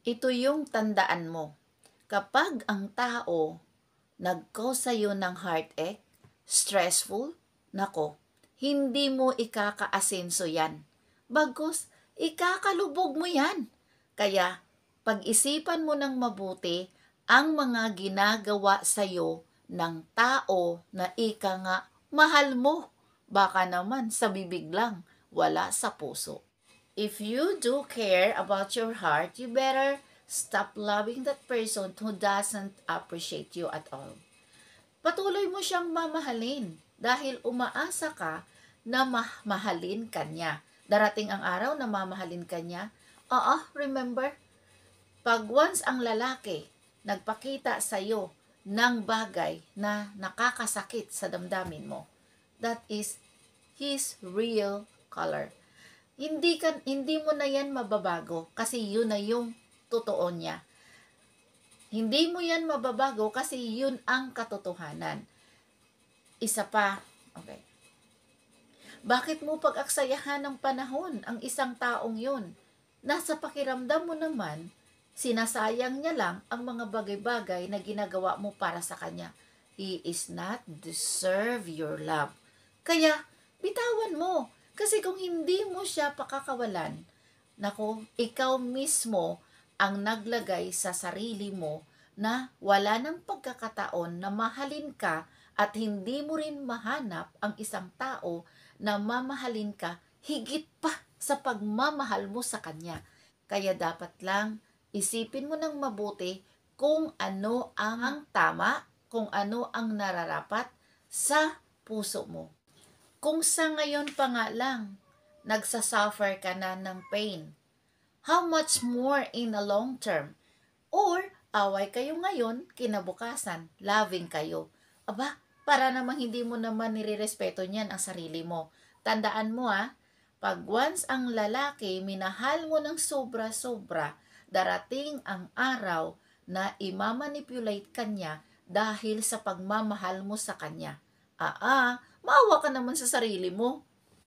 Ito yung tandaan mo. Kapag ang tao nag-cause sa'yo ng heartache, stressful, nako, hindi mo ikakaasenso yan. Bagkus, ikakalubog mo yan. Kaya, pag-isipan mo ng mabuti ang mga ginagawa sa'yo ng tao na ika nga mahal mo. Baka naman sa bibig lang, wala sa puso. If you do care about your heart, you better stop loving that person who doesn't appreciate you at all. Patuloy mo siyang mamahalin dahil umaasa ka na mahalin kanya. Darating ang araw na mamahalin kanya. Remember, pag once ang lalaki nagpakita sa iyo ng bagay na nakakasakit sa damdamin mo, that is his real color. Hindi mo na yan mababago kasi yun na yung totoo niya. Hindi mo yan mababago kasi yun ang katotohanan. Isa pa, okay. Bakit mo pag-aksayahan ng panahon ang isang taong yun? Nasa pakiramdam mo naman, sinasayang niya lang ang mga bagay-bagay na ginagawa mo para sa kanya. He is not deserve your love. Kaya, bitawan mo. Kasi kung hindi mo siya pakakawalan, nako, ikaw mismo ang naglagay sa sarili mo na wala ng pagkakataon na mahalin ka at hindi mo rin mahanap ang isang tao na mamahalin ka higit pa sa pagmamahal mo sa kanya. Kaya dapat lang isipin mo ng mabuti kung ano ang tama, kung ano ang nararapat sa puso mo. Kung sa ngayon pa nga lang, nagsasuffer ka na ng pain, how much more in a long term? Or, away kayo ngayon, kinabukasan, loving kayo. Aba, para namang hindi mo naman nirerespeto niyan ang sarili mo. Tandaan mo pag once ang lalaki minahal mo ng sobra-sobra, darating ang araw na imamanipulate kanya dahil sa pagmamahal mo sa kanya. Maawa ka naman sa sarili mo.